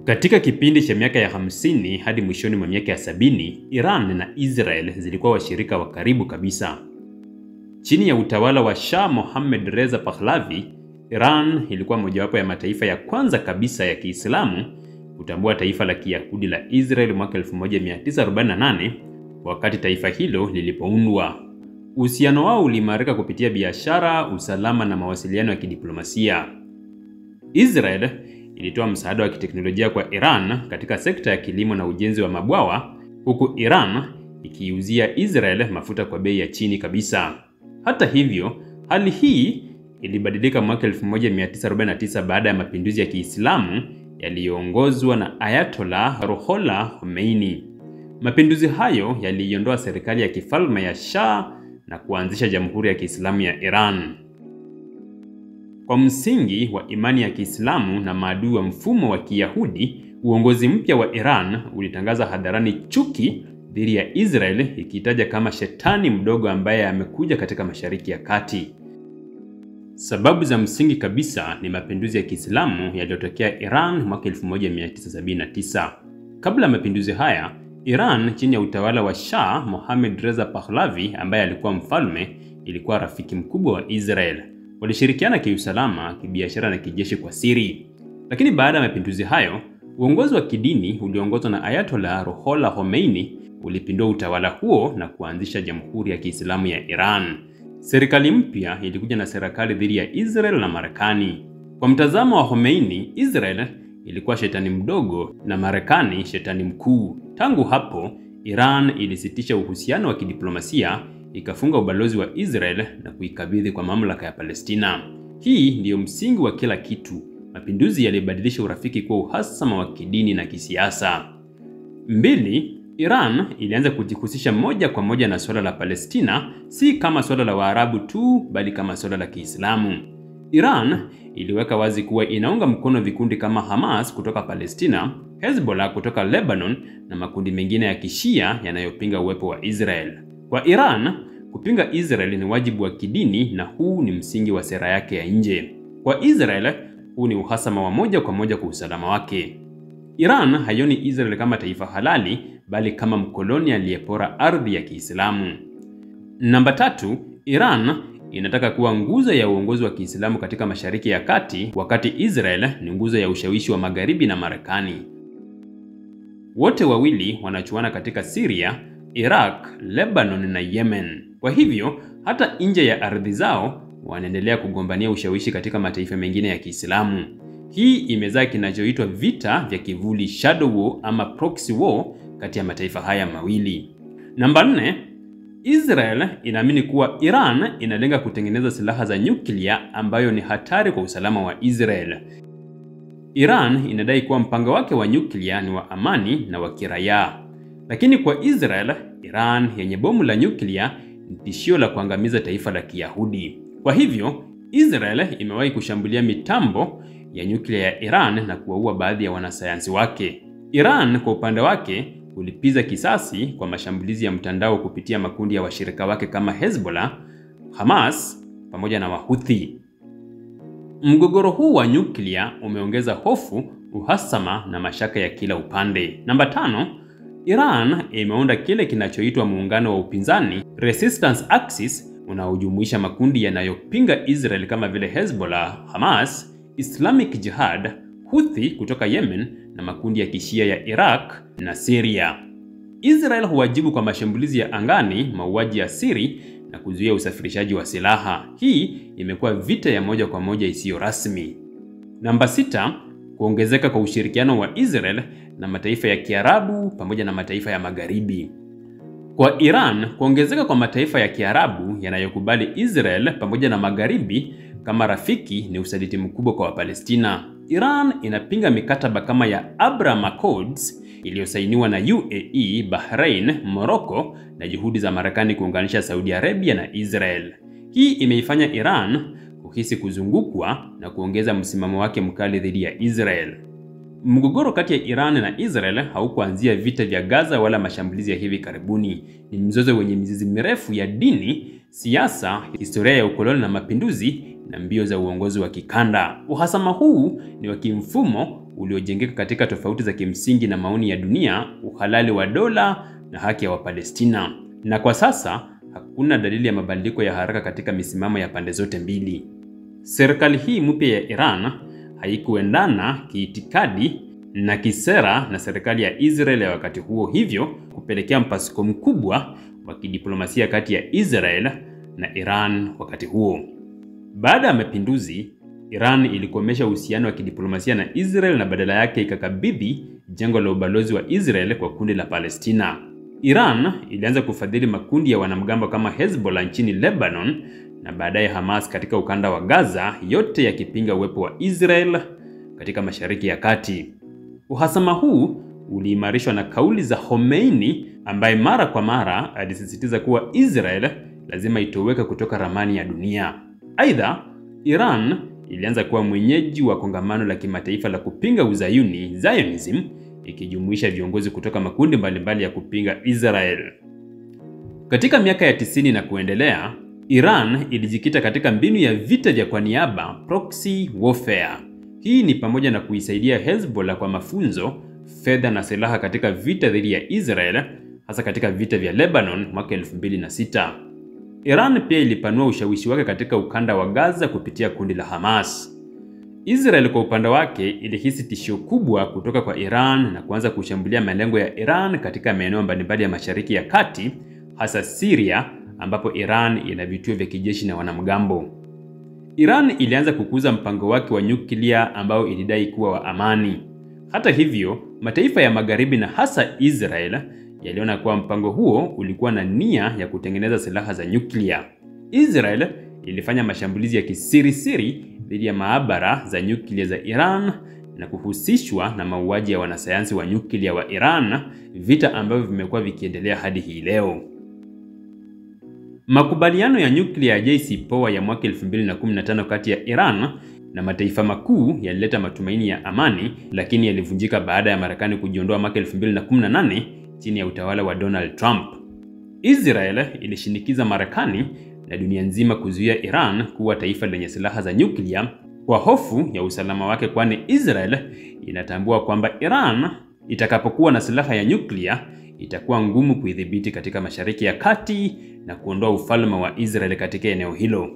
Katika kipindi cha miaka ya 50 hadi mwishoni mwa miaka ya 70, Iran na Israel zilikuwa washirika wa karibu kabisa. Chini ya utawala wa Shah Mohammad Reza Pahlavi, Iran ilikuwa mojawapo ya mataifa ya kwanza kabisa ya Kiislamu kutambua taifa la Kiyahudi la Israel mwaka 1948 wakati taifa hilo lilipoundwa. Uhusiano wao uliimarika kupitia biashara, usalama na mawasiliano ya kidiplomasia. Israel ilitoa msaada wa kiteknolojia kwa Iran katika sekta ya kilimo na ujenzi wa mabwawa, huku Iran ikiuzia Israel mafuta kwa bei ya chini kabisa. Hata hivyo, hali hii ilibadilika mwaka 1949 baada ya mapinduzi ya Kiislamu yaliyoongozwa na Ayatollah Ruhollah Khomeini. Mapinduzi hayo yaliiondoa serikali ya kifalme ya Shah na kuanzisha Jamhuri ya Kiislamu ya Iran. Kwa msingi wa imani ya Kiislamu na maadui wa mfumo wa Kiyahudi, uongozi mpya wa Iran ulitangaza hadharani chuki dhidi ya Israel, ikitaja kama shetani mdogo ambaye amekuja katika Mashariki ya Kati. Sababu za msingi kabisa ni mapinduzi ya Kiislamu yaliyotokea Iran mwaka 1979. Kabla ya mapinduzi haya, Iran chini ya utawala wa Shah Mohammad Reza Pahlavi ambaye alikuwa mfalme, ilikuwa rafiki mkubwa wa Israel. Walishirikiana kiusalama, kibiashara na kijeshi kwa siri. Lakini baada ya mapinduzi hayo, uongozi wa kidini uliongozwa na Ayatollah Ruhollah Khomeini ulipindua utawala huo na kuanzisha Jamhuri ya Kiislamu ya Iran. Serikali mpya ilikuja na serikali dhidi ya Israel na Marekani. Kwa mtazamo wa Khomeini, Israel ilikuwa shetani mdogo na Marekani shetani mkuu. Tangu hapo, Iran ilisitisha uhusiano wa kidiplomasia, ikafunga ubalozi wa Israel na kuikabidhi kwa mamlaka ya Palestina. Hii ndiyo msingi wa kila kitu. Mapinduzi yalibadilisha urafiki kuwa uhasama wa kidini na kisiasa. 2. Iran ilianza kujihusisha moja kwa moja na swala la Palestina, si kama swala la Waarabu tu, bali kama swala la Kiislamu. Iran iliweka wazi kuwa inaunga mkono vikundi kama Hamas kutoka Palestina, Hezbollah kutoka Lebanon na makundi mengine ya Kishia yanayopinga uwepo wa Israel. Kwa Iran, kupinga Israel ni wajibu wa kidini na huu ni msingi wa sera yake ya nje. Kwa Israel, huu ni uhasama wa moja kwa moja kwa usalama wake. Iran haioni Israel kama taifa halali, bali kama mkoloni aliyepora ardhi ya Kiislamu. Namba 3, Iran inataka kuwa nguzo ya uongozi wa Kiislamu katika Mashariki ya Kati, wakati Israel ni nguzo ya ushawishi wa Magharibi na Marekani. Wote wawili wanachuana katika Syria, Iraq, Lebanon na Yemen. Kwa hivyo, hata nje ya ardhi zao, wanaendelea kugombania ushawishi katika mataifa mengine ya Kiislamu. Hii imezaa kinachoitwa vita vya kivuli, shadow war ama proxy war, kati ya mataifa haya mawili. Namba 4, Israel inaamini kuwa Iran inalenga kutengeneza silaha za nyuklia ambayo ni hatari kwa usalama wa Israel. Iran inadai kuwa mpango wake wa nyuklia ni wa amani na wa kiraia. Lakini kwa Israel, Iran yenye bomu la nyuklia ni tishio la kuangamiza taifa la Kiyahudi. Kwa hivyo, Israel imewahi kushambulia mitambo ya nyuklia ya Iran na kuwaua baadhi ya wanasayansi wake. Iran kwa upande wake ulipiza kisasi kwa mashambulizi ya mtandao kupitia makundi ya washirika wake kama Hezbollah, Hamas pamoja na Wahuthi. Mgogoro huu wa nyuklia umeongeza hofu, uhasama na mashaka ya kila upande. Namba 5, Iran imeunda kile kinachoitwa muungano wa upinzani, Resistance Axis, unaojumuisha makundi yanayopinga Israel kama vile Hezbollah, Hamas, Islamic Jihad, Houthi kutoka Yemen na makundi ya Kishia ya Iraq na Syria. Israel huwajibu kwa mashambulizi ya angani, mauaji ya siri na kuzuia usafirishaji wa silaha. Hii imekuwa vita ya moja kwa moja isiyo rasmi. Namba 6, kuongezeka kwa ushirikiano wa Israel na mataifa ya Kiarabu pamoja na mataifa ya Magharibi. Kwa Iran, kuongezeka kwa mataifa ya Kiarabu yanayokubali Israel pamoja na Magharibi kama rafiki ni usaliti mkubwa kwa Wapalestina. Iran inapinga mikataba kama ya Abraham Accords iliyosainiwa na UAE, Bahrain, Morocco na juhudi za Marekani kuunganisha Saudi Arabia na Israel. Hii imeifanya Iran kuhisi kuzungukwa na kuongeza msimamo wake mkali dhidi ya Israel. Mgogoro kati ya Iran na Israel haukuanzia vita vya Gaza wala mashambulizi ya hivi karibuni. Ni mzozo wenye mizizi mirefu ya dini, siasa, historia ya ukoloni na mapinduzi na mbio za uongozi wa kikanda. Uhasama huu ni wa kimfumo, uliojengeka katika tofauti za kimsingi na maoni ya dunia, uhalali wa dola na haki ya Wapalestina. Na kwa sasa hakuna dalili ya mabadiliko ya haraka katika misimamo ya pande zote mbili. Serikali hii mpya ya Iran haikuendana kiitikadi na kisera na serikali ya Israel ya wakati huo, hivyo kupelekea mpasuko mkubwa wa kidiplomasia kati ya Israel na Iran wakati huo. Baada ya mapinduzi, Iran ilikomesha uhusiano wa kidiplomasia na Israel na badala yake ikakabidhi jengo la ubalozi wa Israel kwa kundi la Palestina. Iran ilianza kufadhili makundi ya wanamgambo kama Hezbollah nchini Lebanon na baadaye Hamas katika ukanda wa Gaza, yote yakipinga uwepo wa Israel katika Mashariki ya Kati. Uhasama huu uliimarishwa na kauli za Khomeini ambaye mara kwa mara alisisitiza kuwa Israel lazima itoweke kutoka ramani ya dunia. Aidha, Iran ilianza kuwa mwenyeji wa kongamano la kimataifa la kupinga uzayuni, Zionism, ikijumuisha viongozi kutoka makundi mbalimbali ya kupinga Israel. Katika miaka ya 90 na kuendelea, Iran ilijikita katika mbinu ya vita vya kwa niaba, proxy warfare. Hii ni pamoja na kuisaidia Hezbollah kwa mafunzo, fedha na silaha katika vita dhidi ya Israel, hasa katika vita vya Lebanon mwaka 2006. Iran pia ilipanua ushawishi wake katika ukanda wa Gaza kupitia kundi la Hamas. Israel kwa upande wake ilihisi tishio kubwa kutoka kwa Iran na kuanza kushambulia malengo ya Iran katika maeneo mbalimbali ya Mashariki ya Kati, hasa Syria ambapo Iran ina vituo vya kijeshi na wanamgambo. Iran ilianza kukuza mpango wake wa nyuklia ambao ilidai kuwa wa amani. Hata hivyo, mataifa ya Magharibi na hasa Israel yaliona kuwa mpango huo ulikuwa na nia ya kutengeneza silaha za nyuklia. Israel ilifanya mashambulizi ya kisiri dhidi ya maabara za nyuklia za Iran na kuhusishwa na mauaji ya wanasayansi wa nyuklia wa Iran, vita ambavyo vimekuwa vikiendelea hadi hii leo. Makubaliano ya nyuklia ya JCPOA ya mwaka 2015 kati ya Iran na mataifa makuu yalileta matumaini ya amani, lakini yalivunjika baada ya Marekani kujiondoa mwaka 2018 chini ya utawala wa Donald Trump. Israel ilishinikiza Marekani na dunia nzima kuzuia Iran kuwa taifa lenye silaha za nyuklia kwa hofu ya usalama wake, kwani Israel inatambua kwamba Iran itakapokuwa na silaha ya nyuklia itakuwa ngumu kuidhibiti katika Mashariki ya Kati na kuondoa ufalme wa Israel katika eneo hilo.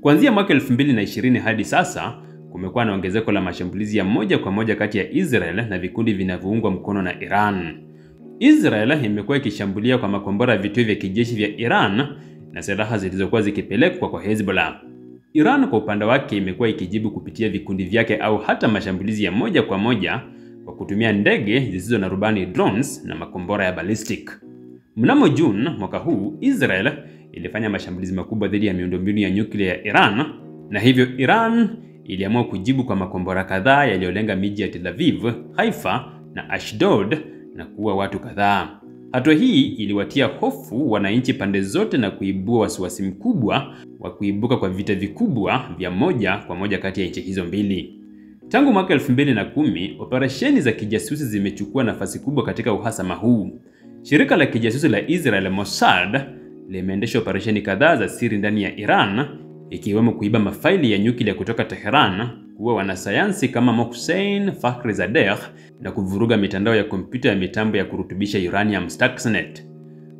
Kuanzia mwaka 2020 hadi sasa, kumekuwa na ongezeko la mashambulizi ya moja kwa moja kati ya Israel na vikundi vinavyoungwa mkono na Iran. Israel imekuwa ikishambulia kwa makombora vituo vya kijeshi vya Iran na silaha zilizokuwa zikipelekwa kwa Hezbollah. Iran kwa upande wake imekuwa ikijibu kupitia vikundi vyake au hata mashambulizi ya moja kwa moja kwa kutumia ndege zisizo na rubani, drones, na makombora ya ballistic. Mnamo June mwaka huu, Israel ilifanya mashambulizi makubwa dhidi ya miundombinu ya nyuklia ya Iran, na hivyo Iran iliamua kujibu kwa makombora kadhaa yaliyolenga miji ya Tel Aviv, Haifa na Ashdod na kuua watu kadhaa. Hatua hii iliwatia hofu wananchi pande zote na kuibua wasiwasi mkubwa wa kuibuka kwa vita vikubwa vya moja kwa moja kati ya nchi hizo mbili. Tangu mwaka 2010, operesheni za kijasusi zimechukua nafasi kubwa katika uhasama huu. Shirika la kijasusi la Israel Mossad limeendesha operesheni kadhaa za siri ndani ya Iran, ikiwemo kuiba mafaili ya nyuklia kutoka Tehran, kuua wanasayansi kama Mohsen Fakhrizadeh na kuvuruga mitandao ya kompyuta ya mitambo ya kurutubisha uranium Stuxnet.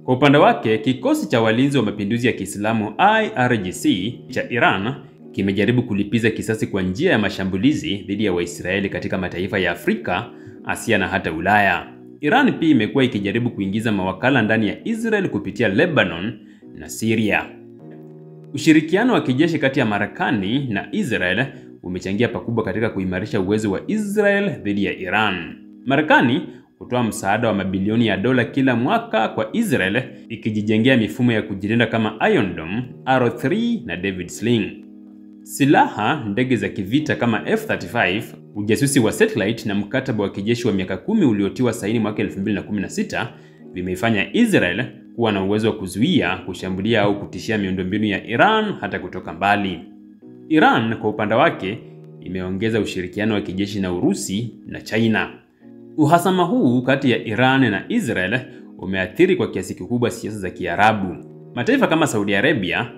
Kwa upande wake, kikosi cha walinzi wa mapinduzi ya Kiislamu IRGC cha Iran kimejaribu kulipiza kisasi kwa njia ya mashambulizi dhidi ya Waisraeli katika mataifa ya Afrika, Asia na hata Ulaya. Iran pia imekuwa ikijaribu kuingiza mawakala ndani ya Israel kupitia Lebanon na Syria. Ushirikiano wa kijeshi kati ya Marekani na Israel umechangia pakubwa katika kuimarisha uwezo wa Israel dhidi ya Iran. Marekani hutoa msaada wa mabilioni ya dola kila mwaka kwa Israel, ikijijengea mifumo ya kujilinda kama Iron Dome, Arrow 3 na David Sling. Silaha, ndege za kivita kama F-35, ujasusi wa satellite na mkataba wa kijeshi wa miaka 10 uliotiwa saini mwaka 2016 vimeifanya Israel kuwa na uwezo wa kuzuia, kushambulia au kutishia miundombinu ya Iran hata kutoka mbali. Iran kwa upande wake imeongeza ushirikiano wa kijeshi na Urusi na China. Uhasama huu kati ya Iran na Israel umeathiri kwa kiasi kikubwa siasa za Kiarabu. Mataifa kama Saudi Arabia,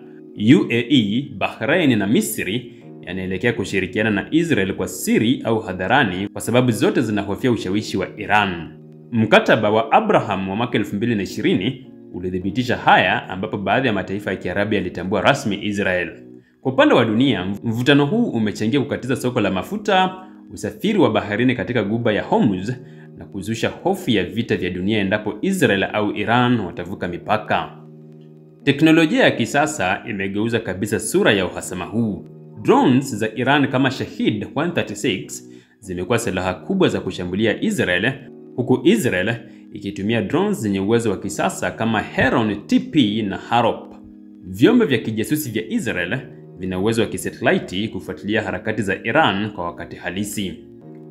UAE, Bahrain na Misri yanaelekea kushirikiana na Israel kwa siri au hadharani kwa sababu zote zinahofia ushawishi wa Iran. Mkataba wa Abraham wa mwaka 2020 ulithibitisha haya, ambapo baadhi ya mataifa ya Kiarabu yalitambua rasmi Israel. Kwa upande wa dunia, mvutano huu umechangia kukatiza soko la mafuta, usafiri wa baharini katika Ghuba ya Hormuz na kuzusha hofu ya vita vya dunia endapo Israel au Iran watavuka mipaka. Teknolojia ya kisasa imegeuza kabisa sura ya uhasama huu. Drones za Iran kama Shahid 136 zimekuwa silaha kubwa za kushambulia Israel, huku Israel ikitumia drones zenye uwezo wa kisasa kama Heron TP na Harop. Vyombo vya kijasusi vya Israel vina uwezo wa kisatellite kufuatilia harakati za Iran kwa wakati halisi.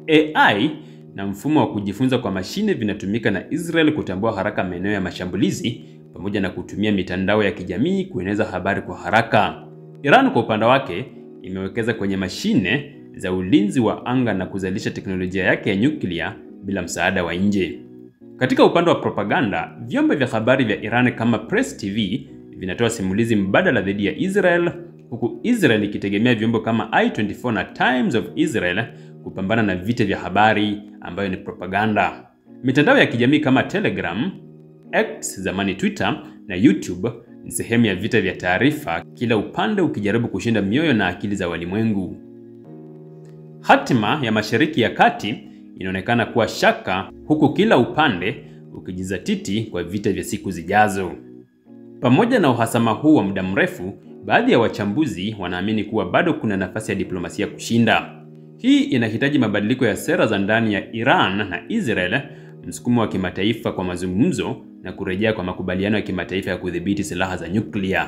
AI na mfumo wa kujifunza kwa mashine vinatumika na Israel kutambua haraka maeneo ya mashambulizi pamoja na kutumia mitandao ya kijamii kueneza habari kwa haraka. Iran kwa upande wake imewekeza kwenye mashine za ulinzi wa anga na kuzalisha teknolojia yake ya nyuklia bila msaada wa nje. Katika upande wa propaganda, vyombo vya habari vya Iran kama Press TV vinatoa simulizi mbadala dhidi ya Israel, huku Israel ikitegemea vyombo kama I24 na Times of Israel kupambana na vita vya habari ambayo ni propaganda. Mitandao ya kijamii kama Telegram, X zamani Twitter na YouTube ni sehemu ya vita vya taarifa, kila upande ukijaribu kushinda mioyo na akili za walimwengu. Hatima ya Mashariki ya Kati inaonekana kuwa shaka, huku kila upande ukijizatiti kwa vita vya siku zijazo. Pamoja na uhasama huu wa muda mrefu, baadhi ya wachambuzi wanaamini kuwa bado kuna nafasi ya diplomasia kushinda. Hii inahitaji mabadiliko ya sera za ndani ya Iran na Israel, msukumo wa kimataifa kwa mazungumzo na kurejea kwa makubaliano ya kimataifa ya kudhibiti silaha za nyuklia.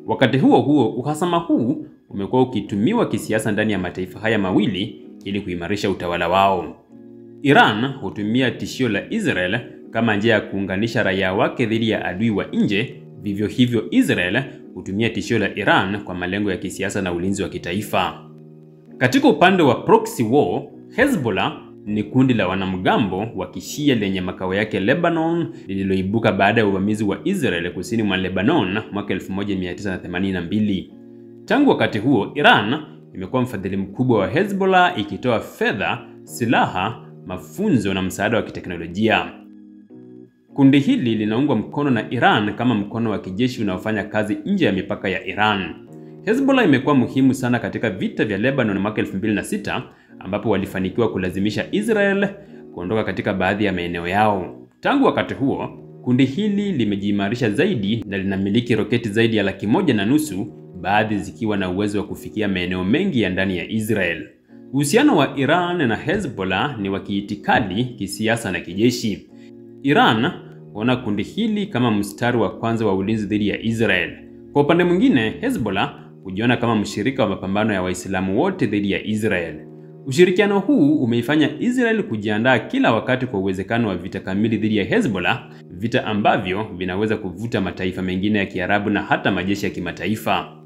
Wakati huo huo, uhasama huu umekuwa ukitumiwa kisiasa ndani ya mataifa haya mawili ili kuimarisha utawala wao. Iran hutumia tishio la Israel kama njia ya kuunganisha raia wake dhidi ya adui wa nje. Vivyo hivyo, Israel hutumia tishio la Iran kwa malengo ya kisiasa na ulinzi wa kitaifa. Katika upande wa proxy war, Hezbollah ni kundi la wanamgambo wa Kishia lenye makao yake Lebanon, lililoibuka baada ya uvamizi wa Israel kusini mwa Lebanon mwaka 1982. Tangu wakati huo, Iran imekuwa mfadhili mkubwa wa Hezbollah, ikitoa fedha, silaha, mafunzo na msaada wa kiteknolojia. Kundi hili linaungwa mkono na Iran kama mkono wa kijeshi unaofanya kazi nje ya mipaka ya Iran. Hezbollah imekuwa muhimu sana katika vita vya Lebanon mwaka 2006, ambapo walifanikiwa kulazimisha Israel kuondoka katika baadhi ya maeneo yao. Tangu wakati huo, kundi hili limejiimarisha zaidi na linamiliki roketi zaidi ya 1.5, baadhi zikiwa na uwezo wa kufikia maeneo mengi ya ndani ya Israel. Uhusiano wa Iran na Hezbollah ni wa kiitikadi, kisiasa na kijeshi. Iran huona kundi hili kama mstari wa kwanza wa ulinzi dhidi ya Israel. Kwa upande mwingine, Hezbollah hujiona kama mshirika wa mapambano ya Waislamu wote dhidi ya Israel. Ushirikiano huu umeifanya Israel kujiandaa kila wakati kwa uwezekano wa vita kamili dhidi ya Hezbollah, vita ambavyo vinaweza kuvuta mataifa mengine ya Kiarabu na hata majeshi ya kimataifa.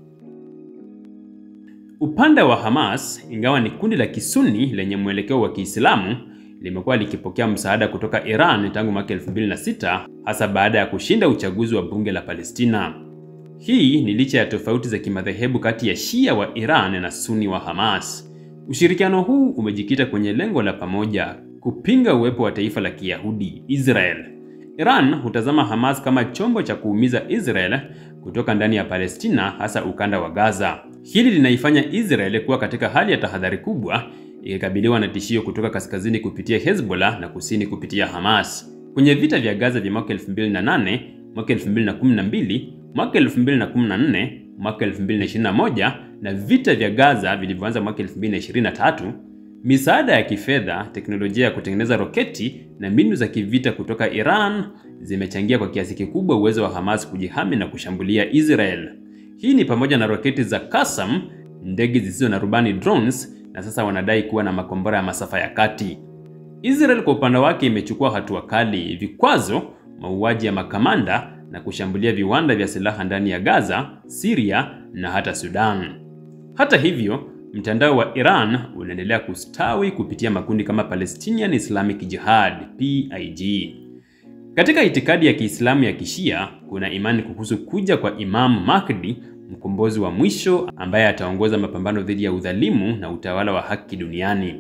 Upande wa Hamas, ingawa ni kundi la Kisuni lenye mwelekeo wa Kiislamu, limekuwa likipokea msaada kutoka Iran tangu mwaka 2006, hasa baada ya kushinda uchaguzi wa bunge la Palestina. Hii ni licha ya tofauti za kimadhehebu kati ya Shia wa Iran na Sunni wa Hamas. Ushirikiano huu umejikita kwenye lengo la pamoja: kupinga uwepo wa taifa la Kiyahudi, Israel. Iran hutazama Hamas kama chombo cha kuumiza Israel kutoka ndani ya Palestina, hasa ukanda wa Gaza. Hili linaifanya Israel kuwa katika hali ya tahadhari kubwa, ikikabiliwa na tishio kutoka kaskazini kupitia Hezbollah na kusini kupitia Hamas. Kwenye vita vya Gaza vya mwaka 2008, mwaka 2012, mwaka 2014, mwaka 2021 na vita vya Gaza vilivyoanza mwaka 2023, misaada ya kifedha, teknolojia ya kutengeneza roketi na mbinu za kivita kutoka Iran zimechangia kwa kiasi kikubwa uwezo wa Hamas kujihami na kushambulia Israel. Hii ni pamoja na roketi za Qassam, ndege zisizo na rubani drones, na sasa wanadai kuwa na makombora ya masafa ya kati. Israel kwa upande wake imechukua hatua kali: vikwazo, mauaji ya makamanda na kushambulia viwanda vya silaha ndani ya Gaza, Syria na hata Sudan. Hata hivyo, mtandao wa Iran unaendelea kustawi kupitia makundi kama Palestinian Islamic Jihad (PIJ). Katika itikadi ya Kiislamu ya Kishia, kuna imani kuhusu kuja kwa Imam Mahdi mkombozi wa mwisho ambaye ataongoza mapambano dhidi ya udhalimu na utawala wa haki duniani.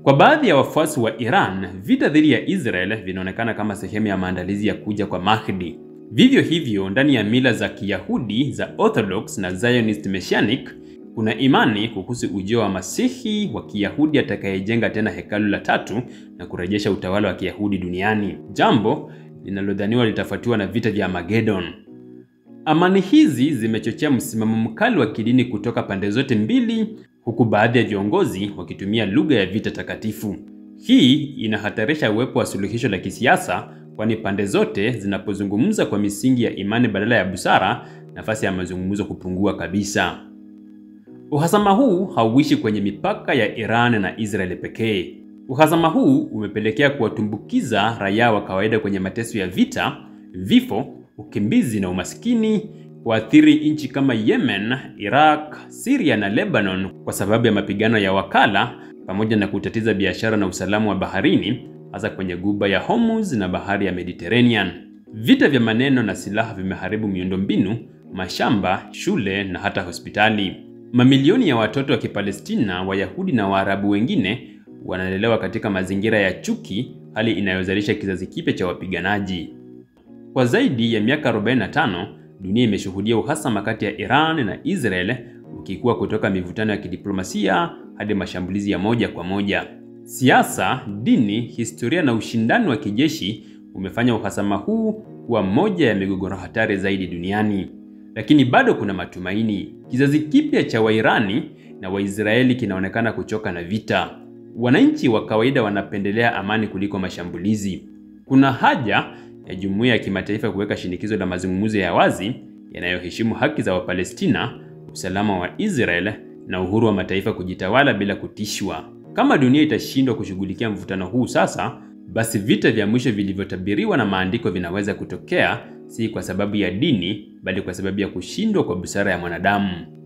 Kwa baadhi ya wafuasi wa Iran, vita dhidi ya Israel vinaonekana kama sehemu ya maandalizi ya kuja kwa Mahdi. Vivyo hivyo, ndani ya mila za Kiyahudi za Orthodox na Zionist Messianic, kuna imani kuhusu ujio wa Masihi wa Kiyahudi atakayejenga tena hekalu la tatu na kurejesha utawala wa Kiyahudi duniani, jambo linalodhaniwa litafuatiwa na vita vya Armageddon. Amani hizi zimechochea msimamo mkali wa kidini kutoka pande zote mbili, huku baadhi ya viongozi wakitumia lugha ya vita takatifu. Hii inahatarisha uwepo wa suluhisho la kisiasa, kwani pande zote zinapozungumza kwa misingi ya imani badala ya busara, nafasi ya mazungumzo kupungua kabisa. Uhasama huu hauishi kwenye mipaka ya Iran na Israel pekee. Uhasama huu umepelekea kuwatumbukiza raia wa kawaida kwenye mateso ya vita, vifo, ukimbizi na umaskini, kuathiri nchi kama Yemen, Iraq, Syria na Lebanon kwa sababu ya mapigano ya wakala, pamoja na kutatiza biashara na usalama wa baharini, hasa kwenye Ghuba ya Hormuz na bahari ya Mediterranean. Vita vya maneno na silaha vimeharibu miundombinu, mashamba, shule na hata hospitali. Mamilioni ya watoto wa Kipalestina, Wayahudi na Waarabu wengine wanalelewa katika mazingira ya chuki, hali inayozalisha kizazi kipya cha wapiganaji. Kwa zaidi ya miaka 45, dunia imeshuhudia uhasama kati ya Iran na Israel ukikua kutoka mivutano ya kidiplomasia hadi mashambulizi ya moja kwa moja. Siasa, dini, historia na ushindani wa kijeshi umefanya uhasama huu kuwa moja ya migogoro hatari zaidi duniani. Lakini bado kuna matumaini. Kizazi kipya cha Wairani na Waisraeli kinaonekana kuchoka na vita. Wananchi wa kawaida wanapendelea amani kuliko mashambulizi. Kuna haja ya jumuiya ya kimataifa kuweka shinikizo la mazungumzo ya wazi yanayoheshimu haki za Wapalestina, usalama wa Israel na uhuru wa mataifa kujitawala bila kutishwa. Kama dunia itashindwa kushughulikia mvutano huu sasa, basi vita vya mwisho vilivyotabiriwa na maandiko vinaweza kutokea, si kwa sababu ya dini, bali kwa sababu ya kushindwa kwa busara ya mwanadamu.